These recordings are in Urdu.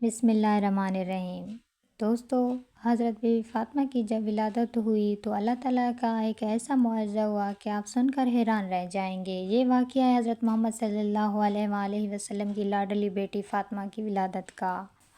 بسم اللہ الرحمن الرحیم۔ دوستو، حضرت بی بی فاطمہ کی جب ولادت ہوئی تو اللہ تعالیٰ کا ایک ایسا معجزہ ہوا کہ آپ سن کر حیران رہ جائیں گے۔ یہ واقعہ ہے حضرت محمد صلی اللہ علیہ وآلہ وسلم کی لاڈلی بیٹی فاطمہ کی ولادت کا۔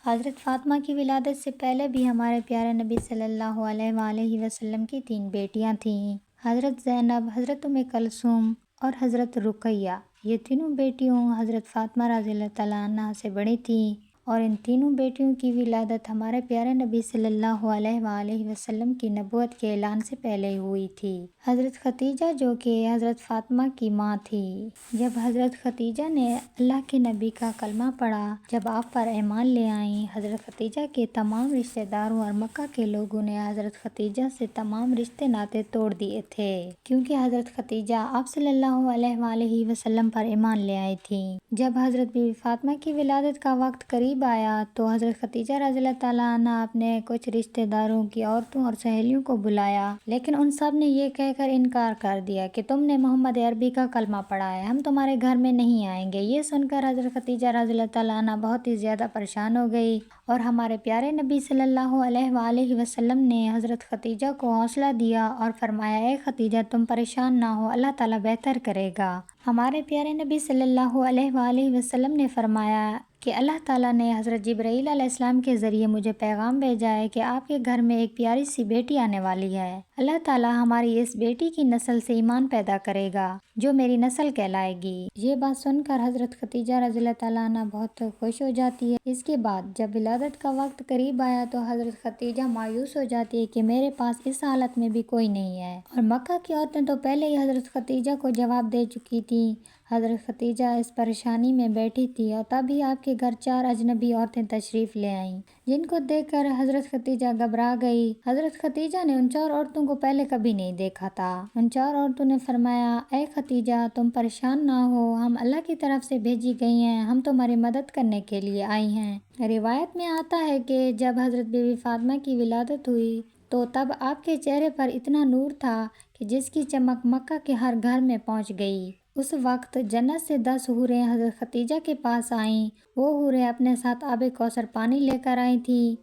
حضرت فاطمہ کی ولادت سے پہلے بھی ہمارے پیارے نبی صلی اللہ علیہ وآلہ وسلم کی 3 بیٹیاں تھیں، حضرت زینب، حضرت ام کلثوم اور حضرت رقیہ۔ یہ تینوں بیٹیوں حضرت فاطمہ رضی اللہ تعالیٰ عنہ سے بڑی تھیں، اور ان تینوں بیٹیوں کی ولادت ہمارے پیارے نبی صلی اللہ علیہ وآلہ وسلم کی نبوت کے اعلان سے پہلے ہوئی تھی۔ حضرت خدیجہ جو کہ حضرت فاطمہ کی ماں تھی، جب حضرت خدیجہ نے اللہ کے نبی کا کلمہ پڑھا، جب آپ پر ایمان لے آئیں، حضرت خدیجہ کے تمام رشتہ داروں اور مکہ کے لوگوں نے حضرت خدیجہ سے تمام رشتے ناطے توڑ دیے تھے، کیونکہ حضرت خدیجہ آپ صلی اللہ علیہ وآلہ وسلم پر ایمان لے آئی تھیں۔ جب حضرت بی بی فاطمہ کی ولادت کا وقت قریب آیا تو حضرت خدیجہ رضی اللہ تعالیٰ عنہ اپنے کچھ رشتہ داروں کی عورتوں اور سہیلیوں کو بلایا، لیکن ان سب نے یہ کہہ کر انکار کر دیا کہ تم نے محمد عربی کا کلمہ پڑھا ہے، ہم تمہارے گھر میں نہیں آئیں گے۔ یہ سن کر حضرت خدیجہ رضی اللہ تعالیٰ عنہ بہت ہی زیادہ پریشان ہو گئی، اور ہمارے پیارے نبی صلی اللہ علیہ وآلہ وسلم نے حضرت خدیجہ کو حوصلہ دیا اور فرمایا، اے خدیجہ تم پریشان نہ ہو، اللہ تعالیٰ بہتر کرے گا۔ ہمارے پیارے نبی صلی اللہ علیہ وآلہ وسلم نے فرمایا کہ اللہ تعالیٰ نے حضرت جبرائیل علیہ السلام کے ذریعے مجھے پیغام بھیجا ہے کہ آپ کے گھر میں ایک پیاری سی بیٹی آنے والی ہے۔ اللہ تعالیٰ ہماری اس بیٹی کی نسل سے ایمان پیدا کرے گا جو میری نسل کہلائے گی۔ یہ بات سن کر حضرت خدیجہ رضی اللہ تعالیٰ عنہ بہت خوش ہو جاتی ہے۔ اس کے بعد جب ولادت کا وقت قریب آیا تو حضرت خدیجہ مایوس ہو جاتی ہے کہ میرے پاس اس حالت میں بھی کوئی نہیں ہے، اور مکہ کی عورتیں تو پہلے ہی حضرت خدیجہ کو جواب دے چکی تھیں۔ حضرت خدیجہ اس پریشانی میں بیٹھی تھی، اور تبھی آپ کے گھر 4 اجنبی عورتیں تشریف لے آئیں، جن کو دیکھ کر حضرت خدیجہ گھبرا گئی۔ حضرت خدیجہ نے ان 4 عورتوں کو پہلے کبھی نہیں دیکھا تھا۔ ان 4 عورتوں نے فرمایا، اے خدیجہ تم پریشان نہ ہو، ہم اللہ کی طرف سے بھیجی گئی ہیں، ہم تمہاری مدد کرنے کے لیے آئی ہیں۔ روایت میں آتا ہے کہ جب حضرت بی بی فاطمہ کی ولادت ہوئی تو تب آپ کے چہرے پر اتنا نور تھا کہ جس کی چمک مکہ کے ہر گھر میں پہنچ گئی۔ اس وقت جنت سے 10 حوریں حضرت خدیجہ کے پاس آئیں۔ وہ حوریں اپنے ساتھ آب کوثر پانی لے کر آئی تھیں،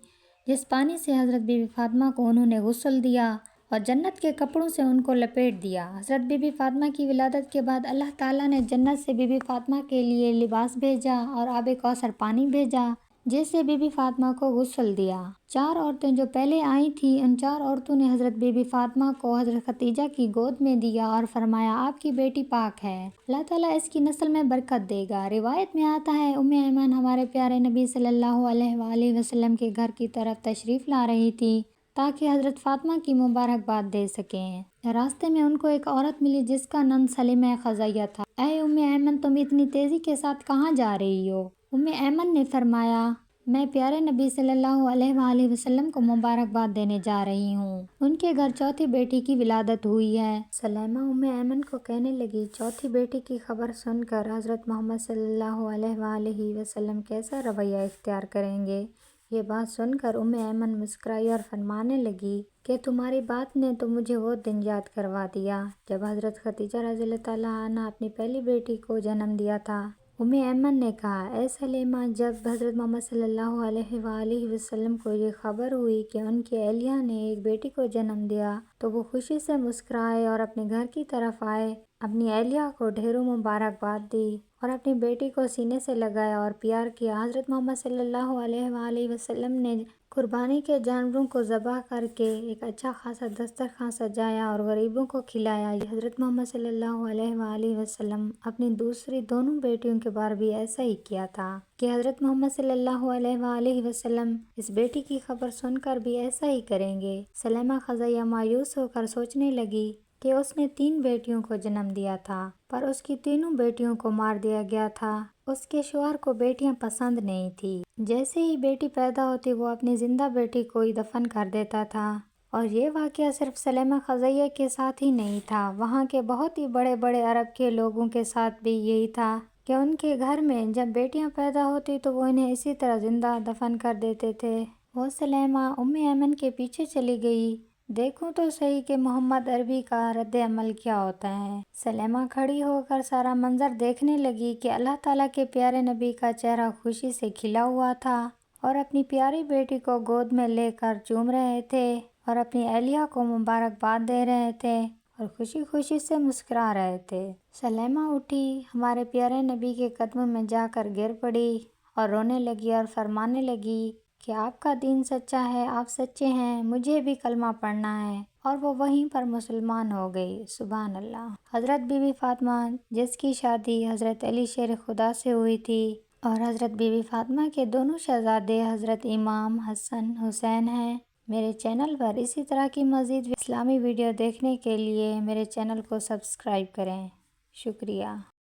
جس پانی سے حضرت بی بی فاطمہ کو انہوں نے غسل دیا اور جنت کے کپڑوں سے ان کو لپیٹ دیا۔ حضرت بی بی فاطمہ کی ولادت کے بعد اللہ تعالیٰ نے جنت سے بی بی فاطمہ کے لیے لباس بھیجا اور آب کوثر پانی بھیجا، جس سے بی بی فاطمہ کو غسل دیا۔ 4 عورتیں جو پہلے آئی تھیں، ان 4 عورتوں نے حضرت بی بی فاطمہ کو حضرت خدیجہ کی گود میں دیا اور فرمایا، آپ کی بیٹی پاک ہے، اللہ تعالیٰ اس کی نسل میں برکت دے گا۔ روایت میں آتا ہے ام ایمن ہمارے پیارے نبی صلی اللہ علیہ وآلہ وسلم کے گھر کی طرف تشریف لا رہی تھی تاکہ حضرت فاطمہ کی مبارکباد دے سکیں۔ راستے میں ان کو ایک عورت ملی جس کا نام سلیمہ خزاعیہ تھا۔ اے ام ایمن تم اتنی تیزی کے ساتھ کہاں جا رہی ہو؟ ام ایمن نے فرمایا، میں پیارے نبی صلی اللہ علیہ وآلہ وسلم کو مبارکباد دینے جا رہی ہوں، ان کے گھر چوتھی بیٹی کی ولادت ہوئی ہے۔ سلیمہ ام ایمن کو کہنے لگی، چوتھی بیٹی کی خبر سن کر حضرت محمد صلی اللہ علیہ وآلہ وسلم کیسا رویہ اختیار کریں گے؟ یہ بات سن کر ام ایمن مسکرائی اور فرمانے لگی کہ تمہاری بات نے تو مجھے وہ دن یاد کروا دیا جب حضرت خدیجہ رضی اللہ تعالیٰ عنہ اپنی پہلی بیٹی کو جنم دیا تھا۔ ام ایمن نے کہا، اے سلیمہ جب حضرت محمد صلی اللہ علیہ وآلہ وسلم کو یہ خبر ہوئی کہ ان کی اہلیہ نے ایک بیٹی کو جنم دیا تو وہ خوشی سے مسکرائے اور اپنے گھر کی طرف آئے، اپنی اہلیہ کو ڈھیروں مبارکباد دی اور اپنی بیٹی کو سینے سے لگایا اور پیار کیا۔ حضرت محمد صلی اللہ علیہ وآلہ وسلم نے قربانی کے جانوروں کو ذبح کر کے ایک اچھا خاصا دسترخوان سجایا اور غریبوں کو کھلایا۔ حضرت محمد صلی اللہ علیہ وآلہ وسلم اپنی دوسری دونوں بیٹیوں کے بارے بھی ایسا ہی کیا تھا کہ حضرت محمد صلی اللہ علیہ وآلہ وسلم اس بیٹی کی خبر سن کر بھی ایسا ہی کریں گے۔ سلیمہ خزاعیہ مایوس ہو کر سوچنے لگی کہ اس نے 3 بیٹیوں کو جنم دیا تھا، پر اس کی تینوں بیٹیوں کو مار دیا گیا تھا۔ اس کے شوہر کو بیٹیاں پسند نہیں تھی، جیسے ہی بیٹی پیدا ہوتی وہ اپنی زندہ بیٹی کو ہی دفن کر دیتا تھا۔ اور یہ واقعہ صرف سلیمہ خزاعیہ کے ساتھ ہی نہیں تھا، وہاں کے بہت ہی بڑے بڑے عرب کے لوگوں کے ساتھ بھی یہی تھا کہ ان کے گھر میں جب بیٹیاں پیدا ہوتی تو وہ انہیں اسی طرح زندہ دفن کر دیتے تھے۔ وہ سلیمہ ام ایمن کے پیچھے چلی گئی، دیکھوں تو صحیح کہ محمد عربی کا رد عمل کیا ہوتا ہے۔ سلیمہ کھڑی ہو کر سارا منظر دیکھنے لگی کہ اللہ تعالیٰ کے پیارے نبی کا چہرہ خوشی سے کھلا ہوا تھا اور اپنی پیاری بیٹی کو گود میں لے کر چوم رہے تھے اور اپنی اہلیہ کو مبارکباد دے رہے تھے اور خوشی خوشی سے مسکرا رہے تھے۔ سلیمہ اٹھی، ہمارے پیارے نبی کے قدموں میں جا کر گر پڑی اور رونے لگی اور فرمانے لگی کہ آپ کا دین سچا ہے، آپ سچے ہیں، مجھے بھی کلمہ پڑھنا ہے، اور وہ وہیں پر مسلمان ہو گئی۔ سبحان اللہ۔ حضرت بی بی فاطمہ جس کی شادی حضرت علی شیر خدا سے ہوئی تھی اور حضرت بی بی فاطمہ کے دونوں شہزادے حضرت امام حسن حسین ہیں۔ میرے چینل پر اسی طرح کی مزید اسلامی ویڈیو دیکھنے کے لیے میرے چینل کو سبسکرائب کریں۔ شکریہ۔